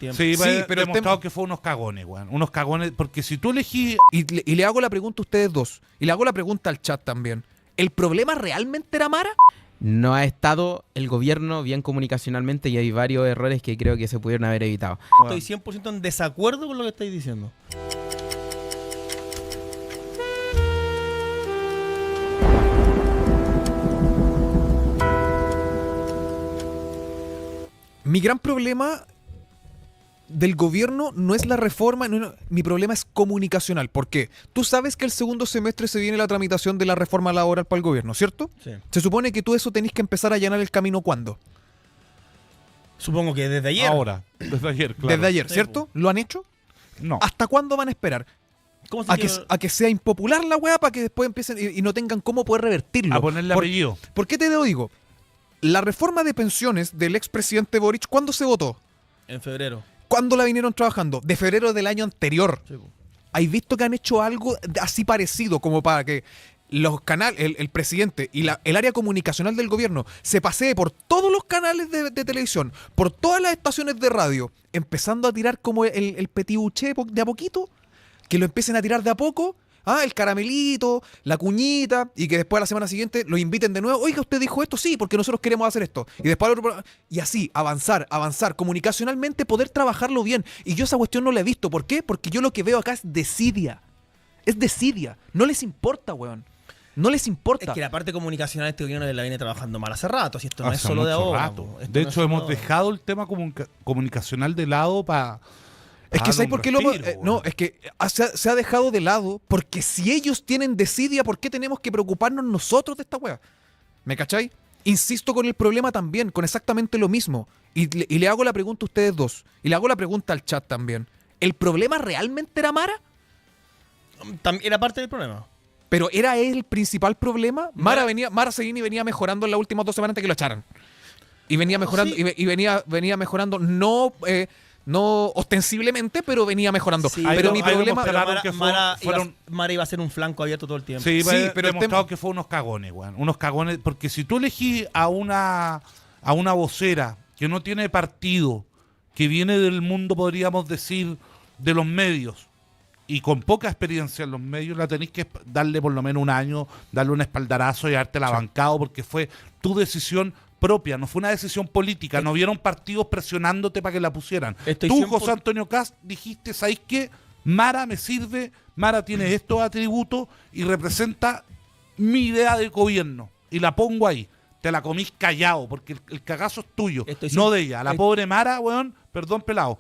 tiempo. Sí, pero demostrado que fue unos cagones, weón. Unos cagones, porque si tú elegís... Y le hago la pregunta a ustedes dos. Y le hago la pregunta al chat también. ¿El problema realmente era Mara? No ha estado el gobierno bien comunicacionalmente y hay varios errores que creo que se pudieron haber evitado. Estoy 100% en desacuerdo con lo que estáis diciendo. Mi gran problema del gobierno no es la reforma, mi problema es comunicacional. ¿Por qué? Tú sabes que el segundo semestre se viene la tramitación de la reforma laboral para el gobierno, ¿cierto? Sí. Se supone que tú eso tenés que empezar a allanar el camino ¿cuándo? Supongo que desde ayer. Ahora, desde ayer, claro. Desde ayer, Sí, ¿cierto? ¿Lo han hecho? No. ¿Hasta cuándo van a esperar? ¿Cómo se A que sea impopular la weá para que después empiecen y no tengan cómo poder revertirlo. A ponerle apellido. ¿Por qué te lo digo? La reforma de pensiones del expresidente Boric, ¿cuándo se votó? En febrero. ¿Cuándo la vinieron trabajando? De febrero del año anterior. Sí, po. ¿Has visto que han hecho algo así parecido como para que los canales, el presidente y el área comunicacional del gobierno se pasee por todos los canales de televisión, por todas las estaciones de radio, empezando a tirar como el petibuché de a poquito, que lo empiecen a tirar de a poco? El caramelito, la cuñita, y que después a la semana siguiente lo inviten de nuevo. Oiga, ¿usted dijo esto? Sí, porque nosotros queremos hacer esto. Y después y así, avanzar, comunicacionalmente, poder trabajarlo bien. Y yo esa cuestión no la he visto. ¿Por qué? Porque yo lo que veo acá es desidia. Es desidia. No les importa, weón. No les importa. Es que la parte comunicacional de este gobierno la viene trabajando mal hace rato. Si esto no es Hace solo de mucho ahora. rato. Po. Esto De no es hecho, solo hemos de ahora. dejado el tema comunicacional de lado para... Es que ¿sabes por qué lo respiro, no, weón. es que se ha dejado de lado porque si ellos tienen desidia, ¿por qué tenemos que preocuparnos nosotros de esta wea? ¿Me cachai? Insisto con el problema también, con exactamente lo mismo. Y le hago la pregunta a ustedes dos. Y le hago la pregunta al chat también. ¿El problema realmente era Mara? Era parte del problema. ¿Pero era el principal problema? Mara Seguini venía mejorando en las últimas 2 semanas antes que lo echaran. Y venía mejorando, Sí. y venía mejorando, no ostensiblemente, pero venía mejorando. Sí, pero ahí mi ahí problema... demostraron que fueron... Mara iba a ser un flanco abierto todo el tiempo. Sí, pero el demostrado tema- que fue unos cagones, weón. Unos cagones, porque si tú elegís a una vocera que no tiene partido, que viene del mundo, podríamos decir, de los medios, y con poca experiencia en los medios, la tenéis que darle por lo menos un año, darle un espaldarazo y dártela bancado, porque fue tu decisión propia, no fue una decisión política, no vieron partidos presionándote para que la pusieran. Estoy Tú, 100%. José Antonio Cast, dijiste, ¿sabéis qué? Mara me sirve, Mara tiene estos atributos y representa mi idea de gobierno. Y la pongo ahí. Te la comís callado, porque el cagazo es tuyo, Estoy no cien- de ella. La pobre Mara, weón, perdón, pelado.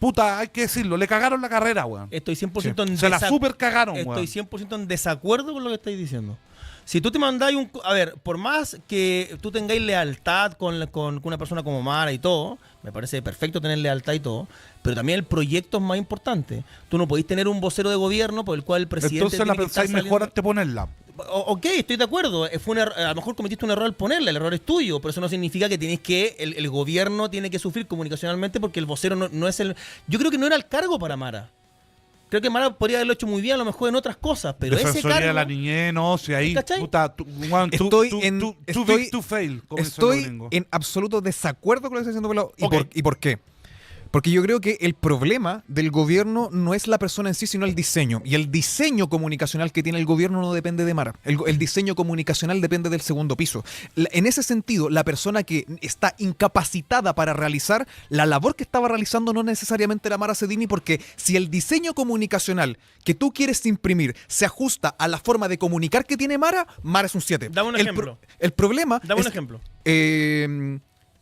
Puta, hay que decirlo, le cagaron la carrera, weón. Estoy 100% en Se la super cagaron, weón. Estoy 100% en desacuerdo con lo que estáis diciendo. Si tú te mandáis un... A ver, por más que tú tengáis lealtad con una persona como Mara y todo, me parece perfecto tener lealtad y todo, pero también el proyecto es más importante. Tú no podéis tener un vocero de gobierno por el cual el presidente... Entonces la tiene que estar pensáis mejor antes de ponerla. Ok, estoy de acuerdo. A lo mejor cometiste un error al ponerla, el error es tuyo, pero eso no significa que tienes que el gobierno tiene que sufrir comunicacionalmente porque el vocero no es el... Yo creo que no era el cargo para Mara. Creo que Mara podría haberlo hecho muy bien, a lo mejor en otras cosas, pero ese Defensoría cargo... de la niñez, no, si ahí, ¿Cachai? puta, weón, Estoy too big to fail, como dicen los Estoy gringos. en absoluto desacuerdo con lo que está diciendo Pelado. Ok. ¿Y por qué? Porque yo creo que el problema del gobierno no es la persona en sí, sino el diseño. Y el diseño comunicacional que tiene el gobierno no depende de Mara. El diseño comunicacional depende del segundo piso. En ese sentido, la persona que está incapacitada para realizar la labor que estaba realizando no necesariamente era Mara Sedini, porque si el diseño comunicacional que tú quieres imprimir se ajusta a la forma de comunicar que tiene Mara, Mara es un 7. Dame un ejemplo. El problema Dame un es- ejemplo.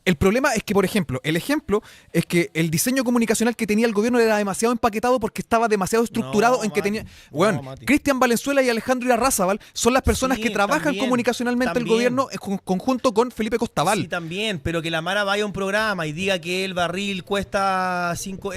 el problema es que, por ejemplo, el diseño comunicacional que tenía el gobierno era demasiado empaquetado porque estaba demasiado estructurado No, en que Mati. tenía... No, Bueno, Mati. Cristian Valenzuela y Alejandro Irarrázaval son las personas Sí, que trabajan también, comunicacionalmente el también. gobierno en conjunto con Felipe Costaval. Sí, también, pero que la Mara vaya a un programa y diga que el barril cuesta 5...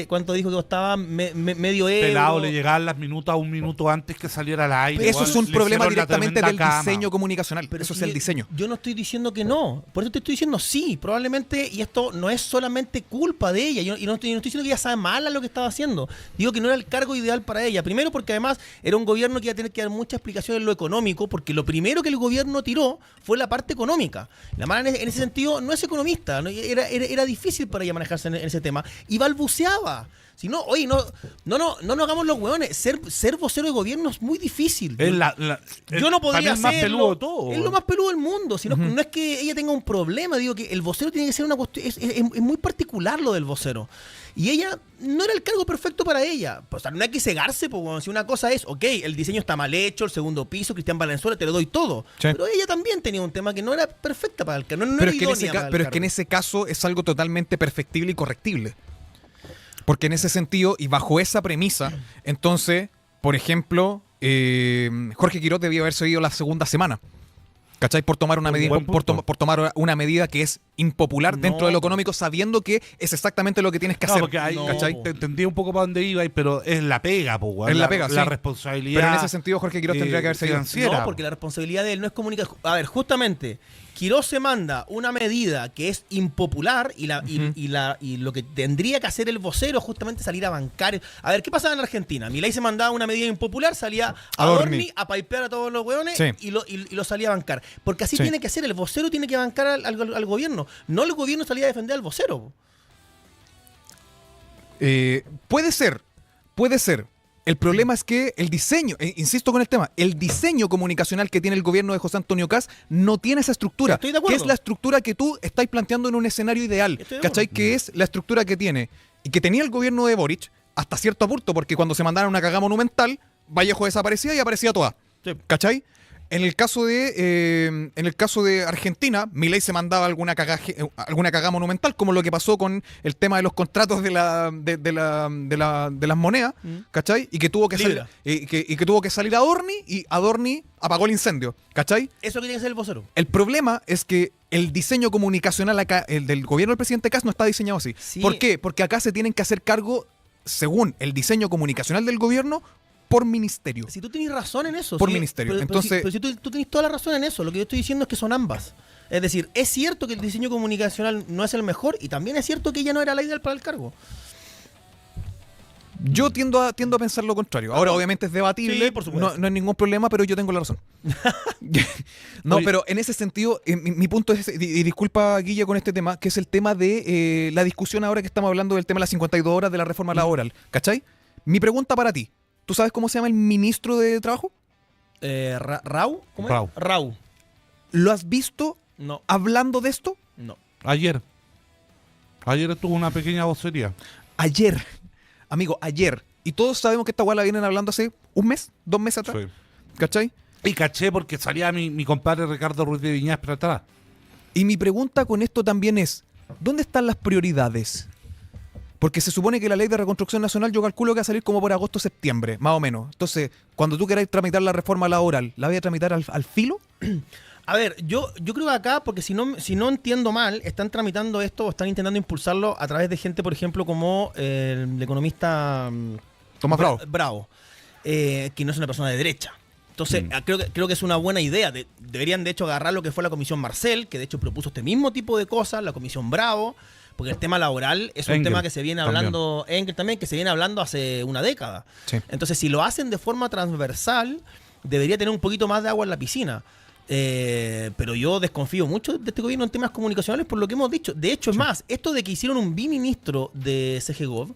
¿cuánto dijo que costaba? Medio euro. Pelado, le llegaban las minutas un minuto antes que saliera al aire. Eso weón, es un le problema hicieron la directamente tremenda del cama. diseño comunicacional. Pero Eso es si el diseño. Yo no estoy diciendo que no. Por eso te estoy diciendo, gobierno, sí, probablemente, y esto no es solamente culpa de ella, y no estoy diciendo que ella sabe mal a lo que estaba haciendo, digo que no era el cargo ideal para ella, primero porque además era un gobierno que iba a tener que dar mucha explicación en lo económico, porque lo primero que el gobierno tiró fue la parte económica. La Mara en ese sentido no es economista, ¿no? Era difícil para ella manejarse en ese tema, y balbuceaba. Si no, oye, no nos hagamos los hueones. Ser vocero de gobierno es muy difícil. Yo no podría es más hacerlo. peludo de todo. Es lo más peludo del mundo. Si no es que ella tenga un problema, digo que el vocero tiene que ser una cuestión. Es muy particular lo del vocero. Y ella no era el cargo perfecto para ella. O sea, no hay que cegarse, porque si una cosa es, ok, el diseño está mal hecho, el segundo piso, Cristian Valenzuela, te lo doy todo. Sí. Pero ella también tenía un tema que no era perfecta para el cargo. No Pero, era idónea para el pero es que en cargo. ese caso es algo totalmente perfectible y correctible. Porque en ese sentido, y bajo esa premisa, entonces, por ejemplo, Jorge Quiroz debió haber seguido la segunda semana. ¿Cachai? Por tomar una medida, buen punto. por tomar una medida que es impopular No. dentro de lo económico, sabiendo que es exactamente lo que tienes que No, hacer. porque ahí ¿cachai? te entendí un poco para dónde iba, pero es la pega, pues, weón. Es la pega, la sí. responsabilidad. Pero en ese sentido, Jorge Quiroz tendría que haber seguido. financiera. No, porque la responsabilidad de él no es comunicar. A ver, justamente, Quiroz se manda una medida que es impopular y lo que tendría que hacer el vocero es justamente salir a bancar. A ver, ¿qué pasaba en Argentina? Milei se mandaba una medida impopular, salía a Adorni a paipear a todos los hueones Sí. y lo salía a bancar. Porque así Sí. tiene que ser, el vocero tiene que bancar al gobierno. No el gobierno salía a defender al vocero. Puede ser. El problema es que el diseño, insisto con el tema, el diseño comunicacional que tiene el gobierno de José Antonio Kast no tiene esa estructura. Estoy de acuerdo. Que es la estructura que tú estás planteando en un escenario ideal. Estoy de ¿Cachai? acuerdo. Que es la estructura que tiene y que tenía el gobierno de Boric hasta cierto punto, porque cuando se mandara una cagada monumental, Vallejo desaparecía y aparecía toda. Sí. ¿Cachai? En el caso de Argentina, Milei se mandaba alguna cagada monumental, como lo que pasó con el tema de los contratos de las monedas, ¿cachai? Y que tuvo que salir, Libra. y que tuvo que salir Adorni, y Adorni apagó el incendio, ¿cachai? Eso es lo que tiene que ser el vocero. El problema es que el diseño comunicacional acá, el del gobierno del presidente Kast, no está diseñado así. Sí. ¿Por qué? Porque acá se tienen que hacer cargo, según el diseño comunicacional del gobierno, por ministerio. Si tú tienes razón en eso. Por sí, ministerio. Pero Entonces- si tú tienes toda la razón en eso. Lo que yo estoy diciendo es que son ambas. Es decir, es cierto que el diseño comunicacional no es el mejor y también es cierto que ella no era la ideal para el cargo. Yo tiendo a pensar lo contrario. Ahora, obviamente es debatible, Sí, por supuesto. no es ningún problema, pero yo tengo la razón. No, Oye. pero en ese sentido, mi punto es, y disculpa, Guille, con este tema, que es el tema de la discusión ahora que estamos hablando del tema de las 52 horas de la reforma laboral. ¿Cachai? Mi pregunta para ti, ¿tú sabes cómo se llama el ministro de Trabajo? ¿Rau? ¿Cómo Rau. es? Rau. ¿Lo has visto No, hablando de esto? no. Ayer estuvo una pequeña vocería. Ayer, amigo, ayer. Y todos sabemos que esta weá la vienen hablando hace un mes, 2 meses atrás. Sí. ¿Cachai? Y caché porque salía mi compadre Ricardo Ruiz de Viñas para atrás. Y mi pregunta con esto también es, ¿dónde están las prioridades? Porque se supone que la ley de reconstrucción nacional yo calculo que va a salir como por agosto-septiembre, más o menos. Entonces, cuando tú queráis tramitar la reforma laboral, ¿la voy a tramitar al filo? A ver, yo creo que acá, porque si no entiendo mal, están tramitando esto o están intentando impulsarlo a través de gente, por ejemplo, como el economista Tomás Bravo. Bravo, que no es una persona de derecha. Entonces, creo que es una buena idea. Deberían, de hecho, agarrar lo que fue la Comisión Marcel, que de hecho propuso este mismo tipo de cosas, la Comisión Bravo, porque el tema laboral es un Engel, tema que se viene hablando, Engel también, que se viene hablando hace una década. Sí. Entonces, si lo hacen de forma transversal, debería tener un poquito más de agua en la piscina. Pero yo desconfío mucho de este gobierno en temas comunicacionales por lo que hemos dicho. De hecho, es más, esto de que hicieron un biministro de CGGov,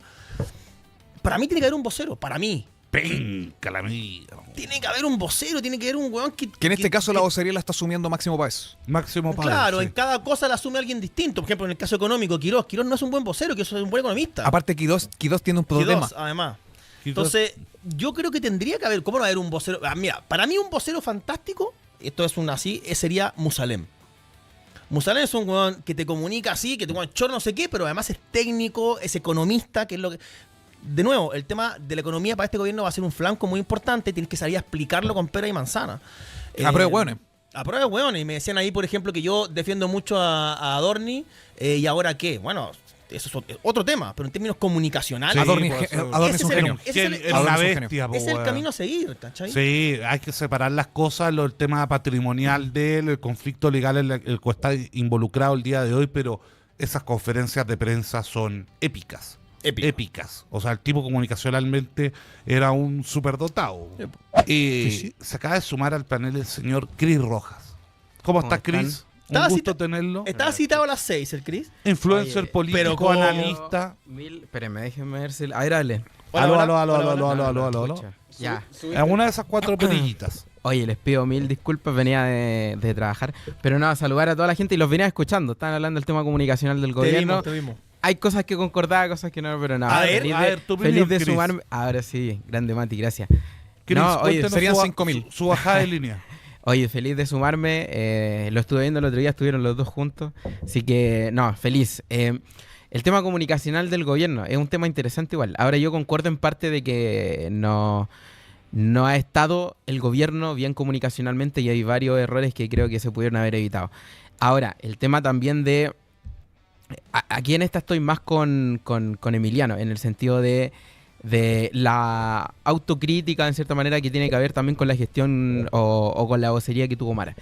para mí tiene que haber un vocero, para mí. Penca la mía. Tiene que haber un vocero, tiene que haber un weón que... Que en este caso la vocería la está asumiendo Máximo Páez. Máximo Páez. Claro, sí. en cada cosa la asume alguien distinto. Por ejemplo, en el caso económico, Quiroz no es un buen vocero, Quiroz es un buen economista. Aparte, Quidós tiene un problema. Quiroz, además. Quiroz- Entonces, yo creo que tendría que haber, ¿cómo no va a haber un vocero? Mira, para mí un vocero fantástico, esto es así, sería Musalem. Musalem es un weón que te comunica así, que te cuenta chorro no sé qué, pero además es técnico, es economista, que es lo que... De nuevo, el tema de la economía para este gobierno va a ser un flanco muy importante, tienes que salir a explicarlo con pera y manzana. A prueba de hueones. A prueba de hueones. Y me decían ahí, por ejemplo, que yo defiendo mucho a Adorni, y ahora qué. Bueno, eso es otro tema, pero en términos comunicacionales, Adorni pues, Adorni es un genio. ese es el- Era una Adorni es un bestia, po, es el weón. camino a seguir, ¿cachai? Sí, hay que separar las cosas, el tema patrimonial de él, el conflicto legal en el que está involucrado el día de hoy, pero esas conferencias de prensa son épicas. Épico. Épicas. O sea, el tipo comunicacionalmente era un superdotado. Se acaba de sumar al panel el señor Cris Rojas. ¿Cómo ¿Cómo estás, están? Cris? Un Estaba gusto cita- tenerlo. Estaba citado a las 6 el Cris. Influencer Oye, político, pero ¿cómo? analista. Espérenme, déjenme ver si... A ver, dale. Hola, Aló, hola, aló, aló, hola, aló, hola. aló, aló, aló. Escucha. Ya. Alguna de esas 4 perillitas. Oye, les pido mil disculpas, venía de trabajar. Pero nada, saludar a toda la gente y los venía escuchando. Estaban hablando del tema comunicacional del gobierno. Te vimos. Hay cosas que concordaba, cosas que no, pero nada. A ver, tu opinión, feliz de Cris. sumarme. Ahora sí, grande Mati, gracias. Cris, No, oye, cuéntenos serían su- 5.000. Su bajada de línea. Oye, feliz de sumarme. Lo estuve viendo el otro día, estuvieron los dos juntos. Así que, no, feliz. El tema comunicacional del gobierno es un tema interesante igual. Ahora yo concuerdo en parte de que no ha estado el gobierno bien comunicacionalmente y hay varios errores que creo que se pudieron haber evitado. Ahora, el tema también de... Aquí en esta estoy más con Emiliano, en el sentido de la autocrítica, en cierta manera, que tiene que ver también con la gestión o con la vocería que tuvo Mara.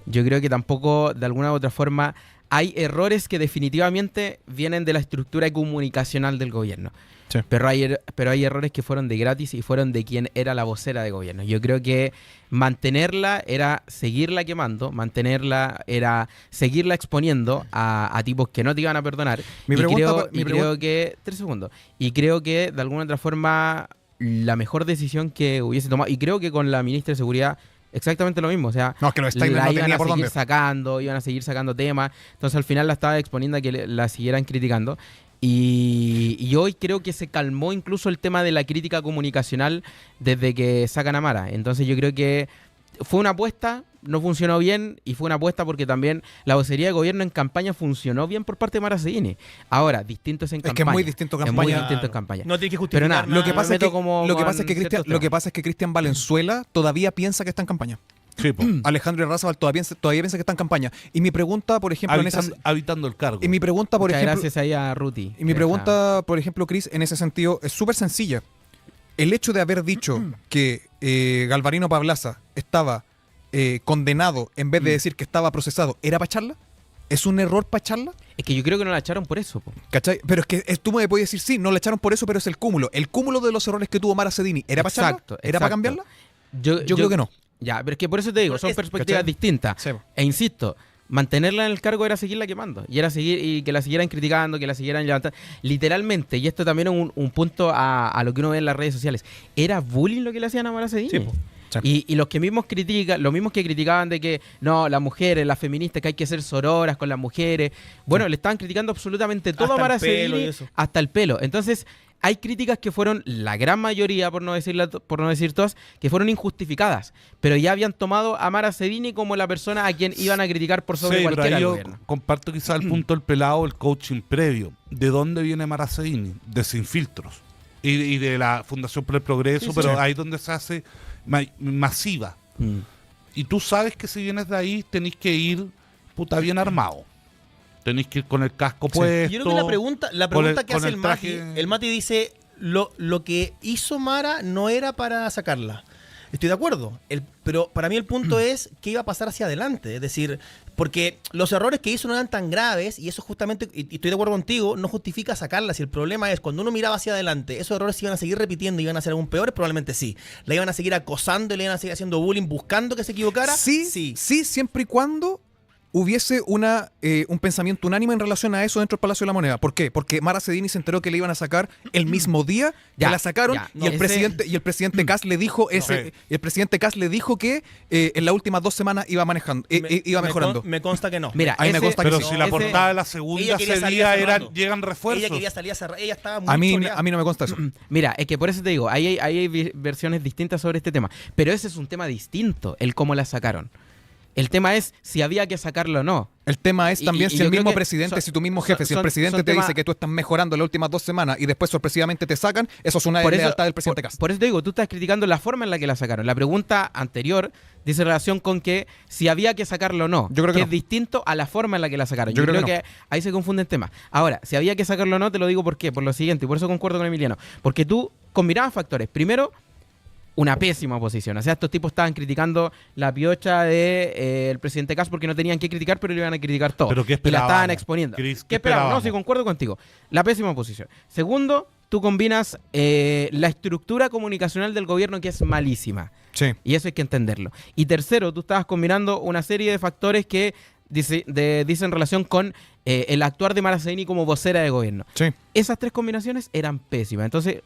Yo creo que tampoco, de alguna u otra forma, hay errores que definitivamente vienen de la estructura comunicacional del gobierno. Sí. Pero hay errores que fueron de gratis y fueron de quien era la vocera de gobierno. Yo creo que mantenerla era seguirla quemando, mantenerla era seguirla exponiendo a tipos que no te iban a perdonar. Mi pregunta- Creo que... 3 segundos. Y creo que de alguna otra forma la mejor decisión que hubiese tomado, y creo que con la ministra de Seguridad exactamente lo mismo, o sea, No, es que los Steinler la no iban tenía a por seguir dónde. sacando, iban a seguir sacando temas, entonces al final la estaba exponiendo a que la siguieran criticando. Y hoy creo que se calmó incluso el tema de la crítica comunicacional desde que sacan a Mara. Entonces yo creo que fue una apuesta, no funcionó bien, y fue una apuesta porque también la vocería de gobierno en campaña funcionó bien por parte de Mara Seguini. Ahora, distinto es en Es que campaña. es muy distinto Es campaña. muy distinto en campaña. No tiene que Pero justificar nada, nada. Lo que pasa me es que, meto como lo que con pasa es que ciertos Cristian, temas. Cristian Valenzuela todavía piensa que está en campaña. Sí, po. Alejandro Irarrázaval todavía piensa que está en campaña. Y mi pregunta, por ejemplo, Habitando el cargo. y mi pregunta, por Muchas ejemplo, gracias ahí a Ruti. y mi pregunta, por ejemplo, Cris, en ese sentido, es súper sencilla. El hecho de haber dicho que Galvarino Pablaza estaba condenado en vez de decir que estaba procesado, ¿era para echarla? ¿Es un error para echarla? Es que yo creo que no la echaron por eso, po. ¿Cachai? Pero es que tú me puedes decir, sí, no la echaron por eso, pero es el cúmulo. El cúmulo de los errores que tuvo Mara Sedini, ¿era para echarla? Exacto, ¿Era para exacto. cambiarla? Yo creo que no. Ya, pero es que por eso te digo, son perspectivas ¿cachai? distintas. Sí. E insisto, mantenerla en el cargo era seguirla quemando. Y era seguir, y que la siguieran criticando, que la siguieran levantando. Literalmente, y esto también es un punto a lo que uno ve en las redes sociales. Era bullying lo que le hacían a Mara Seguini. Sí, po. Sí. Y los que mismos critican, los mismos que criticaban de que no, las mujeres, las feministas, que hay que ser sororas con las mujeres. Bueno, le estaban criticando absolutamente todo Hasta a Mara el pelo Seguini, y eso. hasta el pelo. Entonces, hay críticas que fueron, la gran mayoría, por no decir todas, que fueron injustificadas. Pero ya habían tomado a Mara Sedini como la persona a quien iban a criticar por sobre Sí, pero cualquiera ahí del yo gobierno. comparto quizás el punto del pelado, el coaching previo. ¿De dónde viene Mara Seguini? De Sin Filtros. Y de la Fundación por el Progreso, Sí, pero sí. ahí es donde se hace masiva. Mm. Y tú sabes que si vienes de ahí, tenés que ir puta bien armado. Tenés que ir con el casco puesto. Yo creo que la con pregunta el- que con hace el traje- el Mati dice, lo que hizo Mara no era para sacarla. Estoy de acuerdo, pero para mí el punto es qué iba a pasar hacia adelante. Es decir, porque los errores que hizo no eran tan graves y eso justamente, y estoy de acuerdo contigo, no justifica sacarla. Si el problema es cuando uno miraba hacia adelante, esos errores se iban a seguir repitiendo y iban a ser aún peores, probablemente sí. La iban a seguir acosando y le iban a seguir haciendo bullying buscando que se equivocara. Sí, siempre y cuando hubiese un pensamiento unánime en relación a eso dentro del Palacio de la Moneda. ¿Por qué? Porque Mara Sedini se enteró que le iban a sacar el mismo día Ya, que la sacaron ya, y no, el presidente Kast le dijo que en las últimas 2 semanas iba mejorando. Me consta que no. Mira, Ahí me consta que Pero sí. si la ese- portada de la segunda Ella quería ese salir día cerrando. llegan refuerzos. Ella quería salir a cerrar, ella estaba muy A mí choreada. no me consta eso. Mira, es que por eso te digo, hay versiones distintas sobre este tema. Pero ese es un tema distinto, el cómo la sacaron. El tema es si había que sacarlo o no. El tema es también y si el yo creo mismo que presidente, si tu mismo jefe, si el son presidente te temas- dice que tú estás mejorando las últimas 2 semanas y después sorpresivamente te sacan, eso es una deslealtad del presidente Cast. Por eso te digo, tú estás criticando la forma en la que la sacaron. La pregunta anterior dice relación con que si había que sacarlo o no. Yo creo que no. es distinto a la forma en la que la sacaron. Yo Yo creo creo que que ahí se confunden temas. Ahora, si había que sacarlo o no, te lo digo por qué. Por lo siguiente, y por eso concuerdo con Emiliano. Porque tú combinabas factores. Primero, una pésima oposición. O sea, estos tipos estaban criticando la piocha de el presidente Cast porque no tenían que criticar, pero le iban a criticar todo. ¿Pero qué y la estaban esperábamos, exponiendo. Chris? ¿Qué esperábamos? No, sí, concuerdo contigo. La pésima oposición. Segundo, tú combinas la estructura comunicacional del gobierno, que es malísima. Sí. Y eso hay que entenderlo. Y tercero, tú estabas combinando una serie de factores que dicen relación con el actuar de Mara Seguini como vocera de gobierno. Sí. Esas 3 combinaciones eran pésimas. Entonces,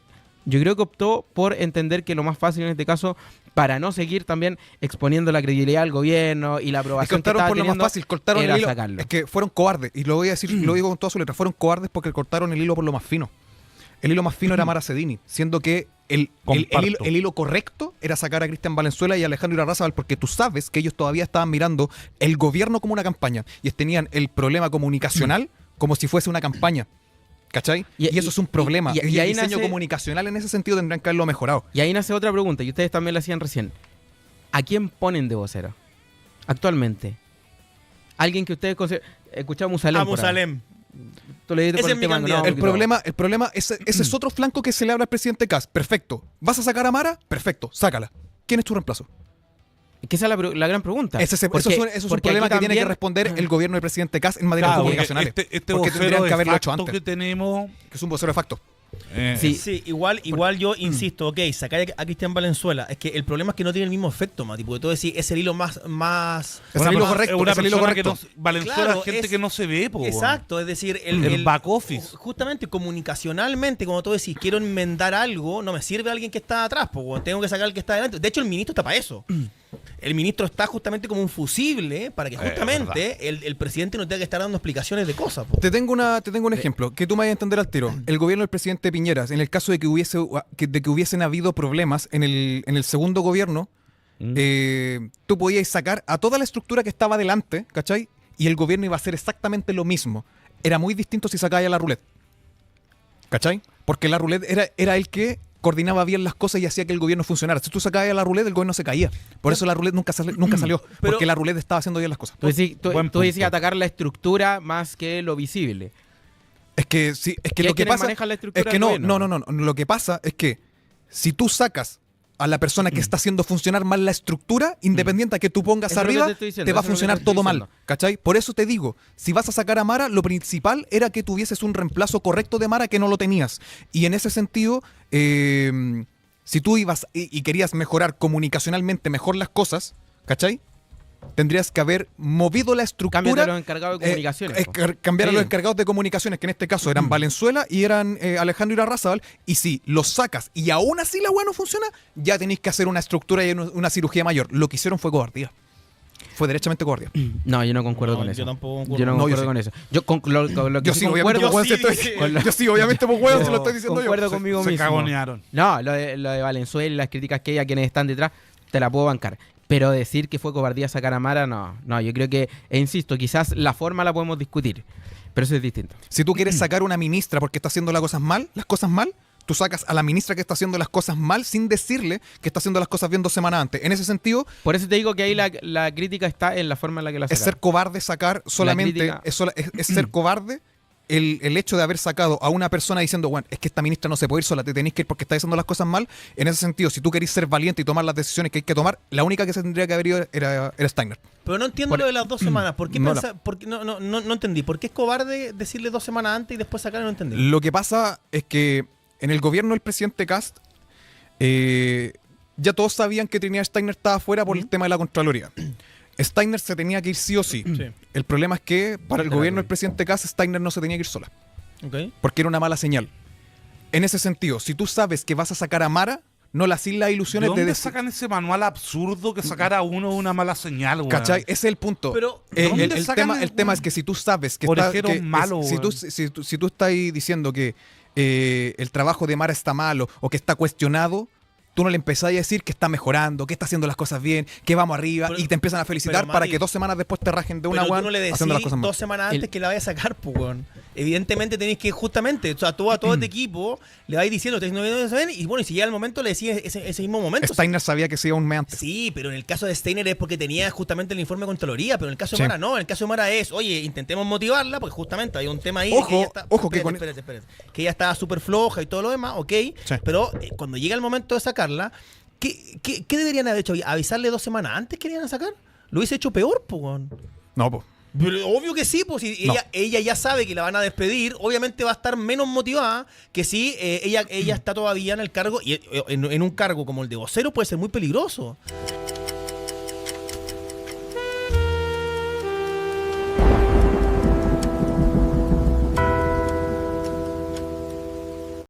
yo creo que optó por entender que lo más fácil en este caso, para no seguir también exponiendo la credibilidad del gobierno y la Es que aprobación que optaron estaba por lo más teniendo, fácil, cortaron era el hilo. sacarlo. Es que fueron cobardes, y lo voy a decir, lo digo con toda su letra, fueron cobardes porque cortaron el hilo por lo más fino. El hilo más fino era Mara Sedini, siendo que el Comparto. hilo correcto era sacar a Cristian Valenzuela y a Alejandro Irarrázaval, porque tú sabes que ellos todavía estaban mirando el gobierno como una campaña y tenían el problema comunicacional como si fuese una campaña. ¿Cachai? Y eso es un problema. y Y ahí el diseño nace- comunicacional en ese sentido tendrían que haberlo mejorado. Y ahí nace otra pregunta, y ustedes también la hacían recién. ¿A quién ponen de vocero actualmente? Alguien que ustedes consideran... Escuchamos Musalem. A Musalem. Tú le dices Ese por es mi tema, candidato. no, El problema ese es otro flanco que se le habla al presidente Kast. Perfecto. ¿Vas a sacar a Mara? Perfecto, sácala. ¿Quién es tu reemplazo? que esa es la gran pregunta. Eso es un porque problema aquí que tiene que también- responder el gobierno del presidente Kast en materia Claro, comunicacional. este porque vocero tendrían de que haberlo hecho facto antes. que tenemos... Que es un vocero de facto. Sí. Sí, igual yo insisto, ok, sacar a Cristian Valenzuela. Es que el problema es que no tiene el mismo efecto, Mati, porque tú decís, es el hilo más Es el hilo correcto, Es una es el hilo persona que correcto. no, Valenzuela Claro, es gente es- que no se ve, po. exacto, es decir, El back office. Justamente comunicacionalmente, como tú decís, quiero enmendar algo, no me sirve alguien que está atrás, pues tengo que sacar al que está adelante. De hecho, el ministro está para eso. El ministro está justamente como un fusible para que justamente el presidente no tenga que estar dando explicaciones de cosas. Po. Te tengo un ejemplo que tú me vayas a entender al tiro. El gobierno del presidente Piñera, en el caso de que hubiesen habido problemas en el segundo gobierno, tú podías sacar a toda la estructura que estaba delante, ¿cachai? Y el gobierno iba a hacer exactamente lo mismo. Era muy distinto si sacáis a la roulette, ¿cachai? Porque la roulette era el que coordinaba bien las cosas y hacía que el gobierno funcionara. Si tú sacabas a la roulette, el gobierno se caía. Por eso la roulette nunca salió, Pero- porque la roulette estaba haciendo bien las cosas. Tú decís, Buen tú decís punto. atacar la estructura más que lo visible. Es que sí, es que ¿Y hay lo que quienes pasa manejan la estructura es que del no, gobierno? no. Lo que pasa es que si tú sacas a la persona que está haciendo funcionar mal la estructura, independiente a que tú pongas Eso es lo que arriba, te estoy diciendo, te va a eso es lo que funcionar te estoy todo mal, diciendo. ¿cachai? Por eso te digo, si vas a sacar a Mara, lo principal era que tuvieses un reemplazo correcto de Mara que no lo tenías. Y en ese sentido, si tú ibas y querías mejorar comunicacionalmente mejor las cosas, ¿cachai? Tendrías que haber movido la estructura. Cámbiate a los encargados de comunicaciones, po. Cambiar a Sí. los encargados de comunicaciones, que en este caso eran Valenzuela y eran Alejandro Irarrázaval. Y si los sacas y aún así la weá no funciona, ya tenéis que hacer una estructura y una cirugía mayor. Lo que hicieron fue cobardía. Fue derechamente cobardía. No, yo no concuerdo No, con yo eso. tampoco concuerdo. Yo no No, yo concuerdo sí. con eso. Yo con lo que Yo sí sí, obviamente, concuerdo, pues, weón, sí, si sí. estoy- yo sí, obviamente, pues, weón, se lo estoy diciendo yo. concuerdo conmigo Se mismo. cagonearon. No, lo de Valenzuela y las críticas que hay a quienes están detrás, te la puedo bancar. Pero decir que fue cobardía sacar a Mara, no. No, yo creo que, e insisto, quizás la forma la podemos discutir. Pero eso es distinto. Si tú quieres sacar a una ministra porque está haciendo las cosas mal, tú sacas a la ministra que está haciendo las cosas mal sin decirle que está haciendo las cosas bien 2 semanas antes. En ese sentido, Por eso te digo que ahí la crítica está en la forma en la que la es sacaron. ser cobarde sacar solamente, crítica- es ser cobarde el hecho de haber sacado a una persona diciendo, bueno, es que esta ministra no se puede ir sola, te tenéis que ir porque está haciendo las cosas mal. En ese sentido, si tú querés ser valiente y tomar las decisiones que hay que tomar, la única que se tendría que haber ido era Steiner. Pero no entiendo lo de las 2 semanas. ¿Por qué No, no entendí. ¿Por qué es cobarde decirle 2 semanas antes y después sacar? No entendí. Lo que pasa es que en el gobierno del presidente Kast, ya todos sabían que Trinidad Steiner estaba fuera por el tema de la Contraloría. Steiner se tenía que ir sí o sí. Sí. El problema es que para el gobierno del presidente Kast, Steiner no se tenía que ir sola, Ok. porque era una mala señal. En ese sentido, si tú sabes que vas a sacar a Mara, no le haces las ¿De ilusiones de dónde decir... sacan ese manual absurdo que sacar a uno una mala señal, weón? ¿Cachai? Ese es el punto. Pero, ¿de dónde el sacan el tema es que si tú sabes que orejeros que malos, si tú, weón? si tú estás ahí diciendo que el trabajo de Mara está malo o que está cuestionado, tú no le empezás a decir que está mejorando, que está haciendo las cosas bien, que vamos arriba, Pero- y te empiezan a felicitar pero, para Mati, que 2 semanas después te rajen de una Pero tú weón no le decís haciendo las cosas mal. 2 semanas antes El- que la vaya a sacar, pues, weón. Evidentemente tenéis que justamente, o sea, tú a todo este equipo le vais diciendo, y bueno, y si llega el momento, le decís ese mismo momento. Steiner sabía que se iba un mes antes. Sí, pero en el caso de Steiner es porque tenía justamente el informe de Contraloría, pero en el caso de Sí. Mara no, en el caso de Mara es, oye, intentemos motivarla, porque justamente hay un tema ahí Ojo, que ella está, ojo que espérate, que ella estaba súper floja y todo lo demás, ok, Sí. pero cuando llega el momento de sacarla, ¿qué deberían haber hecho? ¿Avisarle 2 semanas antes que iban a sacar? Lo hubiese hecho peor, pues, weón. No, pues. Pero obvio que sí, pues si No. ella ya sabe que la van a despedir, obviamente va a estar menos motivada que si ella está todavía en el cargo, y en un cargo como el de vocero puede ser muy peligroso.